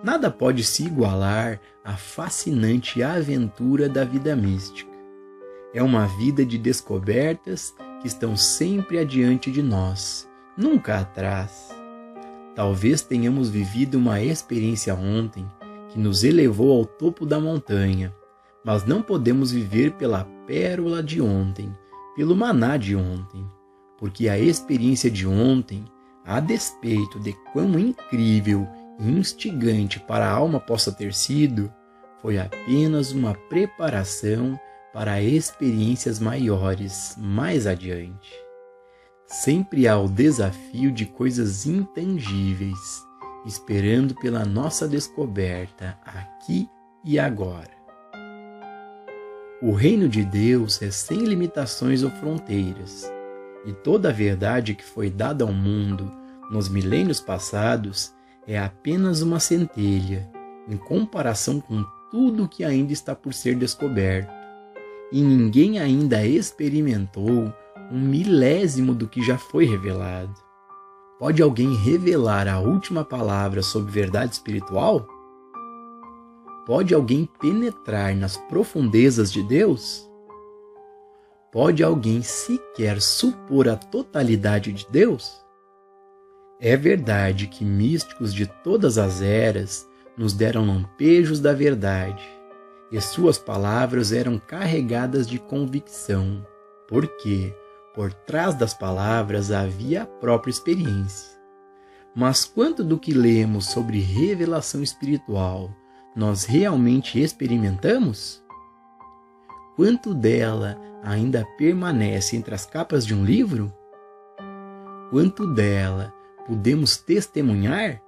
Nada pode se igualar à fascinante aventura da vida mística. É uma vida de descobertas que estão sempre adiante de nós, nunca atrás. Talvez tenhamos vivido uma experiência ontem que nos elevou ao topo da montanha, mas não podemos viver pela pérola de ontem, pelo maná de ontem, porque a experiência de ontem, a despeito de quão incrível e instigante para a alma possa ter sido, foi apenas uma preparação para experiências maiores mais adiante. Sempre há o desafio de coisas intangíveis, esperando pela nossa descoberta aqui e agora. O reino de Deus é sem limitações ou fronteiras, e toda a verdade que foi dada ao mundo nos milênios passados é apenas uma centelha em comparação com tudo que ainda está por ser descoberto, e ninguém ainda experimentou 1/1000 do que já foi revelado. Pode alguém revelar a última palavra sobre verdade espiritual? Pode alguém penetrar nas profundezas de Deus? Pode alguém sequer supor a totalidade de Deus? É verdade que místicos de todas as eras nos deram lampejos da verdade, e suas palavras eram carregadas de convicção, porque por trás das palavras havia a própria experiência. Mas quanto do que lemos sobre revelação espiritual nós realmente experimentamos? Quanto dela ainda permanece entre as capas de um livro? Quanto dela podemos testemunhar?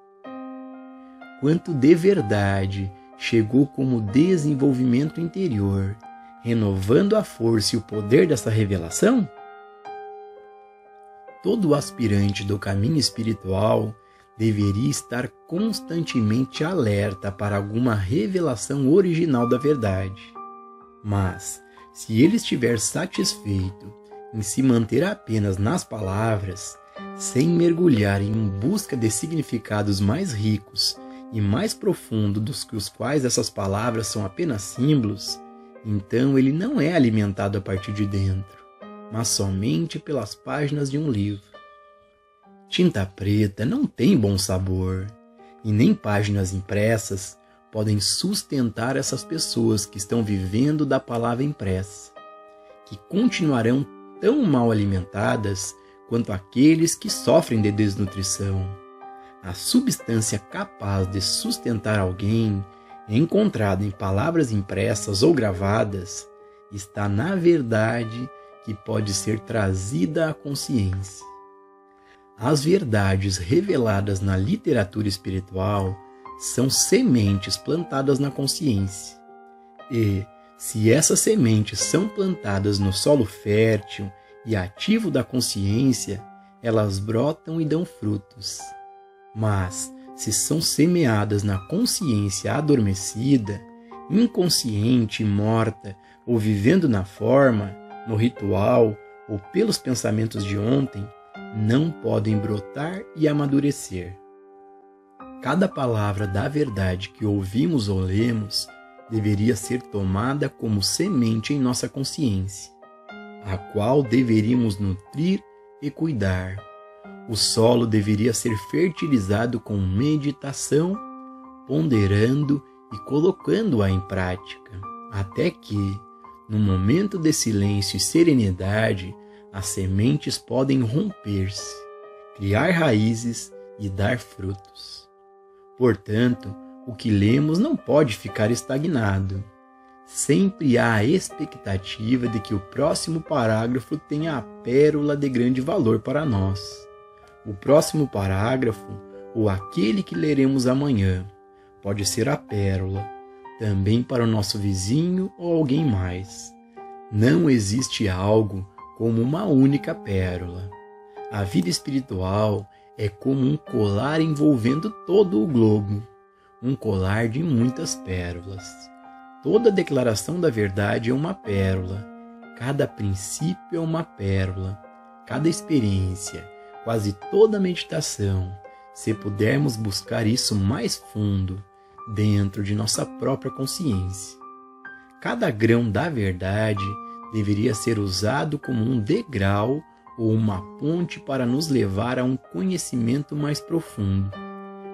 Quanto de verdade chegou como desenvolvimento interior, renovando a força e o poder dessa revelação? Todo aspirante do caminho espiritual deveria estar constantemente alerta para alguma revelação original da verdade. Mas, se ele estiver satisfeito em se manter apenas nas palavras, sem mergulhar em busca de significados mais ricos e mais profundos dos que os quais essas palavras são apenas símbolos, então ele não é alimentado a partir de dentro, mas somente pelas páginas de um livro. Tinta preta não tem bom sabor, e nem páginas impressas podem sustentar essas pessoas que estão vivendo da palavra impressa, que continuarão tão mal alimentadas quanto aqueles que sofrem de desnutrição. A substância capaz de sustentar alguém, encontrada em palavras impressas ou gravadas, está na verdade que pode ser trazida à consciência. As verdades reveladas na literatura espiritual são sementes plantadas na consciência. E, se essas sementes são plantadas no solo fértil e ativo da consciência, elas brotam e dão frutos. Mas, se são semeadas na consciência adormecida, inconsciente e morta, ou vivendo na forma, no ritual ou pelos pensamentos de ontem, não podem brotar e amadurecer. Cada palavra da verdade que ouvimos ou lemos deveria ser tomada como semente em nossa consciência, a qual deveríamos nutrir e cuidar. O solo deveria ser fertilizado com meditação, ponderando e colocando-a em prática, até que, no momento de silêncio e serenidade, as sementes podem romper-se, criar raízes e dar frutos. Portanto, o que lemos não pode ficar estagnado. Sempre há a expectativa de que o próximo parágrafo tenha a pérola de grande valor para nós. O próximo parágrafo, ou aquele que leremos amanhã, pode ser a pérola, também para o nosso vizinho ou alguém mais. Não existe algo como uma única pérola. A vida espiritual é como um colar envolvendo todo o globo, um colar de muitas pérolas. Toda declaração da verdade é uma pérola, cada princípio é uma pérola, cada experiência, quase toda meditação, se pudermos buscar isso mais fundo, dentro de nossa própria consciência. Cada grão da verdade deveria ser usado como um degrau ou uma ponte para nos levar a um conhecimento mais profundo,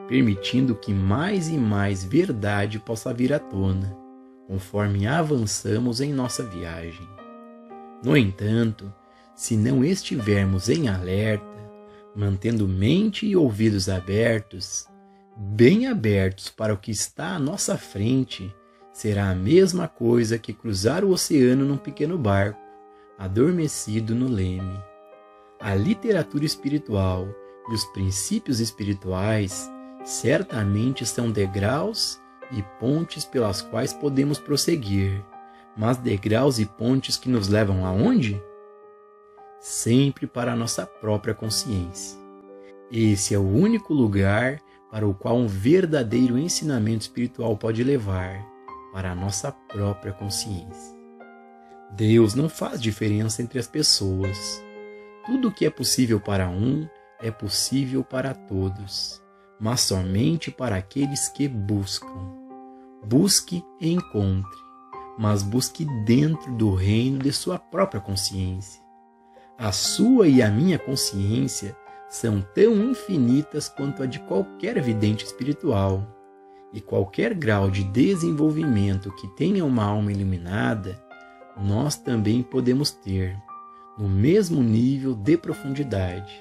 permitindo que mais e mais verdade possa vir à tona, conforme avançamos em nossa viagem. No entanto, se não estivermos em alerta, mantendo mente e ouvidos abertos, bem abertos para o que está à nossa frente, será a mesma coisa que cruzar o oceano num pequeno barco, adormecido no leme. A literatura espiritual e os princípios espirituais certamente são degraus e pontes pelas quais podemos prosseguir, mas degraus e pontes que nos levam aonde? Sempre para a nossa própria consciência. Esse é o único lugar para o qual um verdadeiro ensinamento espiritual pode levar, para a nossa própria consciência. Deus não faz diferença entre as pessoas. Tudo o que é possível para um é possível para todos, mas somente para aqueles que buscam. Busque e encontre, mas busque dentro do reino de sua própria consciência. A sua e a minha consciência são tão infinitas quanto a de qualquer vidente espiritual, e qualquer grau de desenvolvimento que tenha uma alma iluminada, nós também podemos ter, no mesmo nível de profundidade.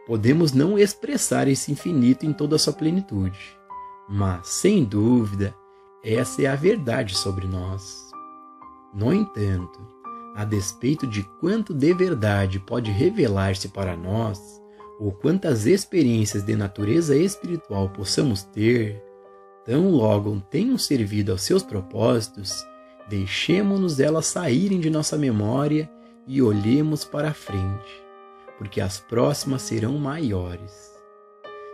Podemos não expressar esse infinito em toda a sua plenitude, mas, sem dúvida, essa é a verdade sobre nós. No entanto, a despeito de quanto de verdade pode revelar-se para nós, ou quantas experiências de natureza espiritual possamos ter, tão logo tenham servido aos seus propósitos, deixemo-nos elas saírem de nossa memória e olhemos para a frente, porque as próximas serão maiores.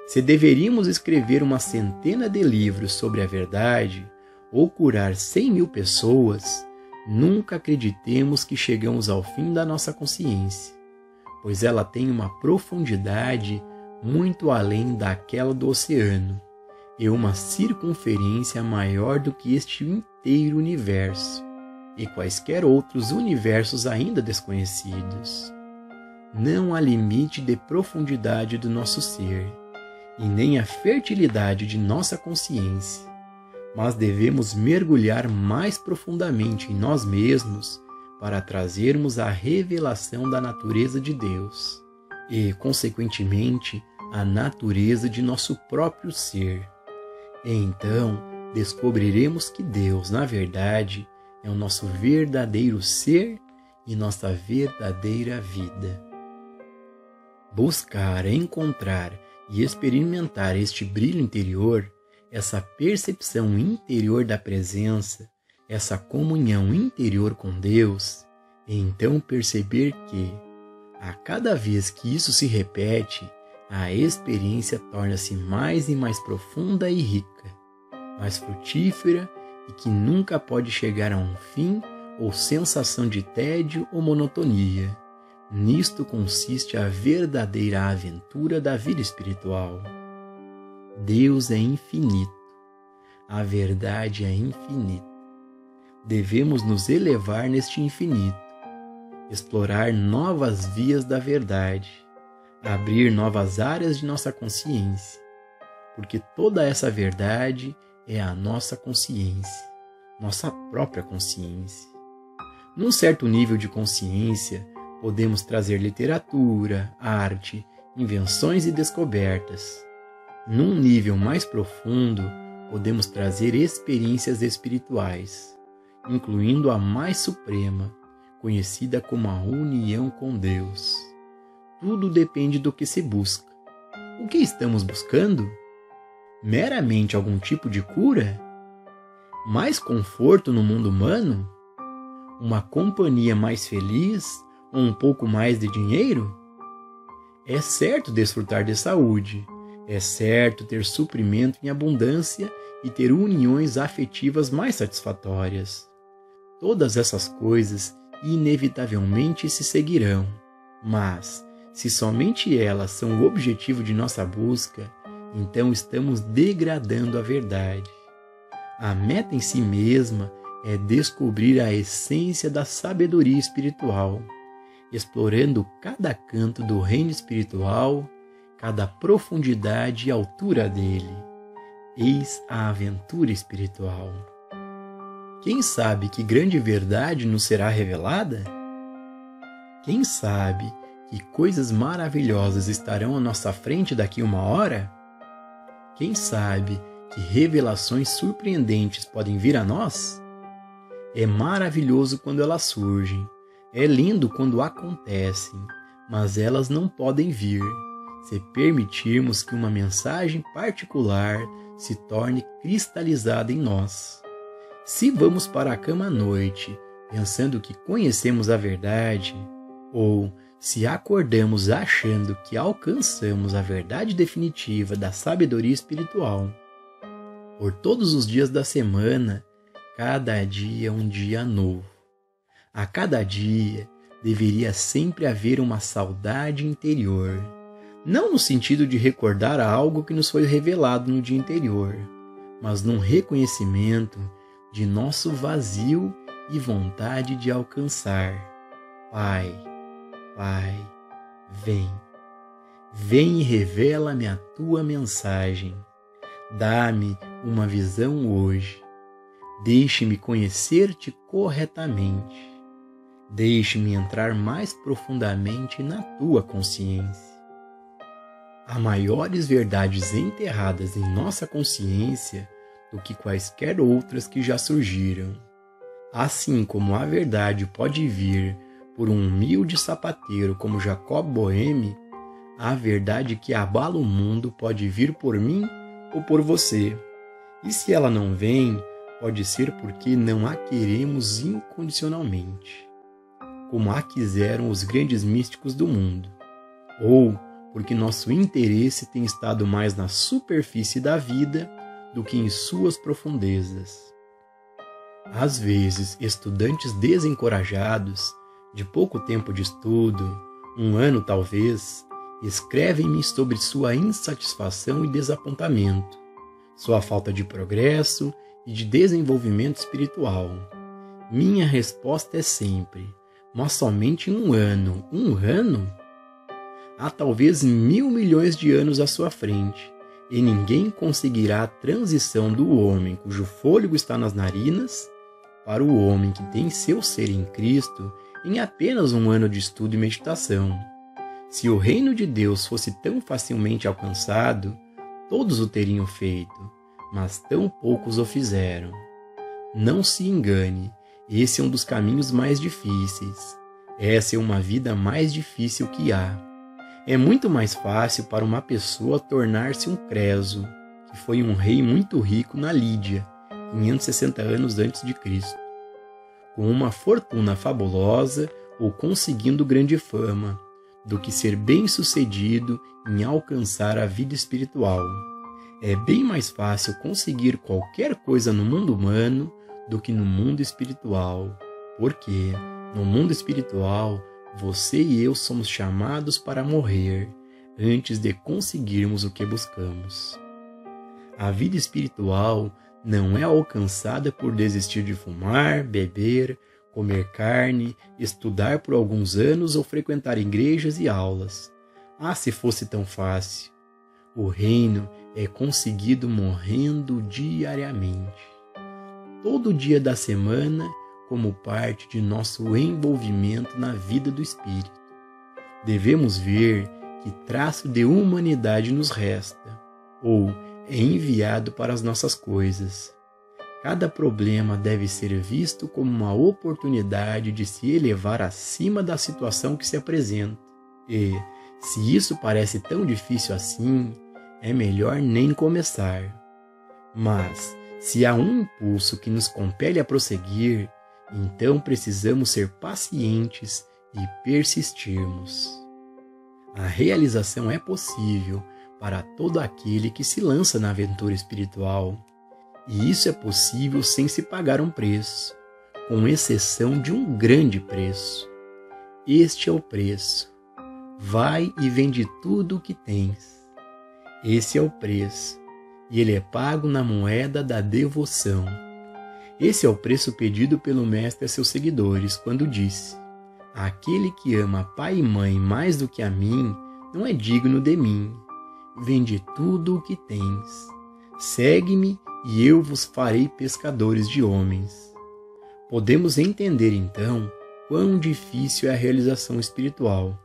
Se deveríamos escrever uma centena de livros sobre a verdade, ou curar 100.000 pessoas, nunca acreditemos que chegamos ao fim da nossa consciência, pois ela tem uma profundidade muito além daquela do oceano, e uma circunferência maior do que este inteiro universo, e quaisquer outros universos ainda desconhecidos. Não há limite de profundidade do nosso ser, e nem a fertilidade de nossa consciência, mas devemos mergulhar mais profundamente em nós mesmos para trazermos a revelação da natureza de Deus e, consequentemente, a natureza de nosso próprio ser. E então, descobriremos que Deus, na verdade, é o nosso verdadeiro ser e nossa verdadeira vida. Buscar, encontrar e experimentar este brilho interior, essa percepção interior da presença, essa comunhão interior com Deus, e então perceber que, a cada vez que isso se repete, a experiência torna-se mais e mais profunda e rica, mais frutífera e que nunca pode chegar a um fim ou sensação de tédio ou monotonia. Nisto consiste a verdadeira aventura da vida espiritual. Deus é infinito. A verdade é infinita. Devemos nos elevar neste infinito, explorar novas vias da verdade, abrir novas áreas de nossa consciência, porque toda essa verdade é a nossa consciência, nossa própria consciência. Num certo nível de consciência, podemos trazer literatura, arte, invenções e descobertas. Num nível mais profundo, podemos trazer experiências espirituais, incluindo a mais suprema, conhecida como a união com Deus. Tudo depende do que se busca. O que estamos buscando? Meramente algum tipo de cura? Mais conforto no mundo humano? Uma companhia mais feliz ou um pouco mais de dinheiro? É certo desfrutar de saúde, é certo ter suprimento em abundância e ter uniões afetivas mais satisfatórias. Todas essas coisas inevitavelmente se seguirão, mas, se somente elas são o objetivo de nossa busca, então estamos degradando a verdade. A meta em si mesma é descobrir a essência da sabedoria espiritual, explorando cada canto do reino espiritual, cada profundidade e altura dele. Eis a aventura espiritual. Quem sabe que grande verdade nos será revelada? Quem sabe que coisas maravilhosas estarão à nossa frente daqui uma hora? Quem sabe que revelações surpreendentes podem vir a nós? É maravilhoso quando elas surgem, é lindo quando acontecem, mas elas não podem vir se permitirmos que uma mensagem particular se torne cristalizada em nós. Se vamos para a cama à noite pensando que conhecemos a verdade, ou se acordamos achando que alcançamos a verdade definitiva da sabedoria espiritual, por todos os dias da semana, cada dia é um dia novo. A cada dia deveria sempre haver uma saudade interior, não no sentido de recordar algo que nos foi revelado no dia anterior, mas num reconhecimento de nosso vazio e vontade de alcançar. Pai, Pai, vem e revela-me a tua mensagem. Dá-me uma visão hoje. Deixe-me conhecer-te corretamente. Deixe-me entrar mais profundamente na tua consciência. Há maiores verdades enterradas em nossa consciência do que quaisquer outras que já surgiram. Assim como a verdade pode vir por um humilde sapateiro como Jacob Boehme, a verdade que abala o mundo pode vir por mim ou por você. E se ela não vem, pode ser porque não a queremos incondicionalmente, como a quiseram os grandes místicos do mundo, ou porque nosso interesse tem estado mais na superfície da vida do que em suas profundezas. Às vezes, estudantes desencorajados, de pouco tempo de estudo, 1 ano talvez, escrevem-me sobre sua insatisfação e desapontamento, sua falta de progresso e de desenvolvimento espiritual. Minha resposta é sempre: mas somente 1 ano? 1 ano? Há talvez 1.000 milhões de anos à sua frente, e ninguém conseguirá a transição do homem cujo fôlego está nas narinas para o homem que tem seu ser em Cristo em apenas 1 ano de estudo e meditação. Se o reino de Deus fosse tão facilmente alcançado, todos o teriam feito, mas tão poucos o fizeram. Não se engane, esse é um dos caminhos mais difíceis. Essa é uma vida mais difícil que há. É muito mais fácil para uma pessoa tornar-se um Creso, que foi um rei muito rico na Lídia, 560 anos antes de Cristo, com uma fortuna fabulosa ou conseguindo grande fama, do que ser bem-sucedido em alcançar a vida espiritual. É bem mais fácil conseguir qualquer coisa no mundo humano do que no mundo espiritual, porque no mundo espiritual você e eu somos chamados para morrer antes de conseguirmos o que buscamos. A vida espiritual não é alcançada por desistir de fumar, beber, comer carne, estudar por alguns anos ou frequentar igrejas e aulas. Ah, se fosse tão fácil! O reino é conseguido morrendo diariamente, todo dia da semana, como parte de nosso envolvimento na vida do Espírito. Devemos ver que traço de humanidade nos resta, ou é enviado para as nossas coisas. Cada problema deve ser visto como uma oportunidade de se elevar acima da situação que se apresenta. E, se isso parece tão difícil assim, é melhor nem começar. Mas, se há um impulso que nos compele a prosseguir, então precisamos ser pacientes e persistirmos. A realização é possível para todo aquele que se lança na aventura espiritual. E isso é possível sem se pagar um preço, com exceção de um grande preço. Este é o preço. Vai e vende tudo o que tens. Esse é o preço. e ele é pago na moeda da devoção. Esse é o preço pedido pelo Mestre a seus seguidores, quando disse: aquele que ama pai e mãe mais do que a mim, não é digno de mim. Vende tudo o que tens. Segue-me e eu vos farei pescadores de homens. Podemos entender então quão difícil é a realização espiritual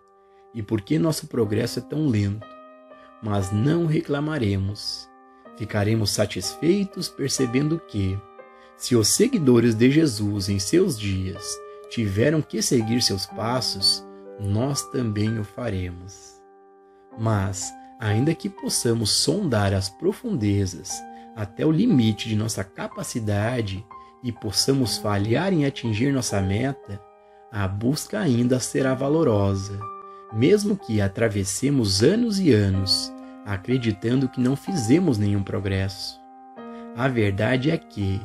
e por que nosso progresso é tão lento. Mas não reclamaremos. Ficaremos satisfeitos percebendo que, se os seguidores de Jesus em seus dias tiveram que seguir seus passos, nós também o faremos. Mas, ainda que possamos sondar as profundezas até o limite de nossa capacidade e possamos falhar em atingir nossa meta, a busca ainda será valorosa, mesmo que atravessemos anos e anos, acreditando que não fizemos nenhum progresso. A verdade é que,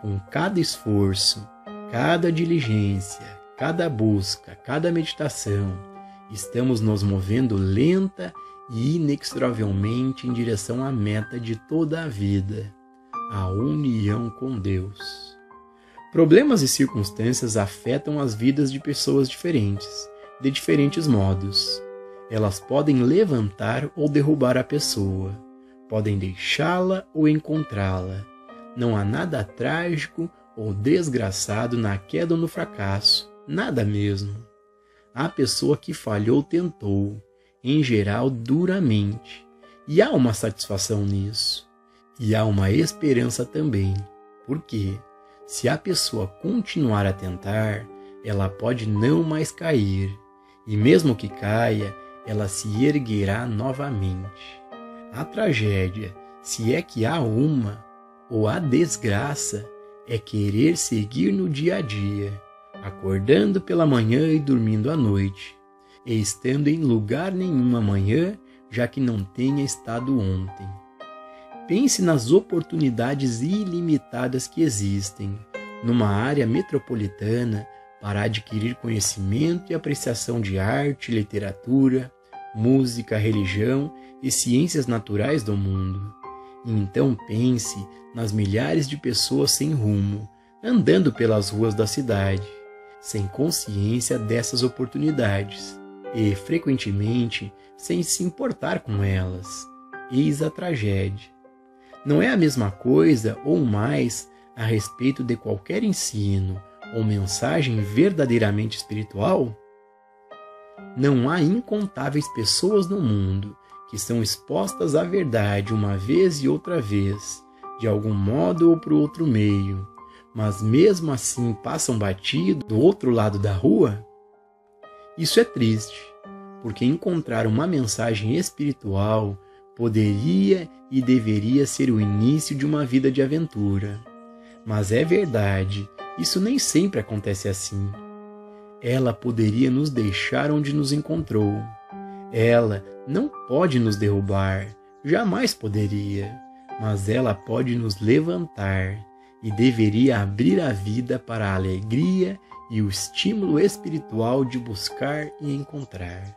com cada esforço, cada diligência, cada busca, cada meditação, estamos nos movendo lenta e inexoravelmente em direção à meta de toda a vida, a união com Deus. Problemas e circunstâncias afetam as vidas de pessoas diferentes, de diferentes modos. Elas podem levantar ou derrubar a pessoa, podem deixá-la ou encontrá-la. Não há nada trágico ou desgraçado na queda ou no fracasso, nada mesmo. A pessoa que falhou tentou, em geral duramente, e há uma satisfação nisso. E há uma esperança também, porque, se a pessoa continuar a tentar, ela pode não mais cair, e mesmo que caia, ela se erguerá novamente. A tragédia, se é que há uma, ou a desgraça, é querer seguir no dia a dia, acordando pela manhã e dormindo à noite, e estando em lugar nenhum amanhã, já que não tenha estado ontem. Pense nas oportunidades ilimitadas que existem, numa área metropolitana, para adquirir conhecimento e apreciação de arte, literatura, música, religião e ciências naturais do mundo. E então pense nas milhares de pessoas sem rumo, andando pelas ruas da cidade, sem consciência dessas oportunidades e, frequentemente, sem se importar com elas. Eis a tragédia. Não é a mesma coisa ou mais a respeito de qualquer ensino ou mensagem verdadeiramente espiritual? Não há incontáveis pessoas no mundo que são expostas à verdade uma vez e outra vez, de algum modo ou por outro meio, mas mesmo assim passam batido do outro lado da rua? Isso é triste, porque encontrar uma mensagem espiritual poderia e deveria ser o início de uma vida de aventura. Mas é verdade, isso nem sempre acontece assim. Ela poderia nos deixar onde nos encontrou. Ela não pode nos derrubar, jamais poderia, mas ela pode nos levantar e deveria abrir a vida para a alegria e o estímulo espiritual de buscar e encontrar.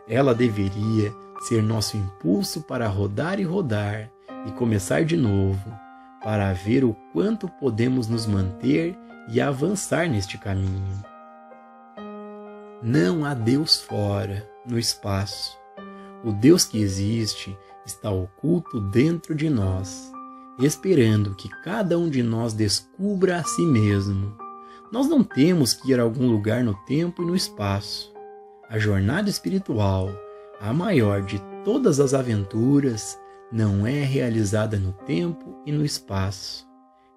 Ela deveria ser nosso impulso para rodar e rodar e começar de novo, para ver o quanto podemos nos manter e avançar neste caminho. Não há Deus fora, no espaço. O Deus que existe está oculto dentro de nós, esperando que cada um de nós descubra a si mesmo. Nós não temos que ir a algum lugar no tempo e no espaço. A jornada espiritual, a maior de todas as aventuras, não é realizada no tempo e no espaço.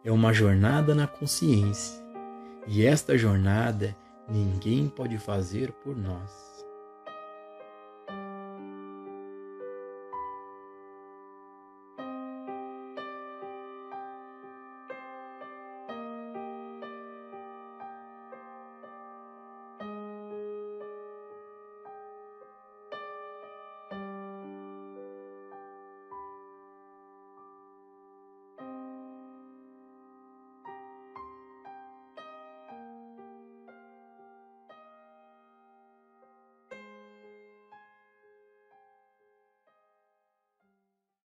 É uma jornada na consciência. E esta jornada ninguém pode fazer por nós.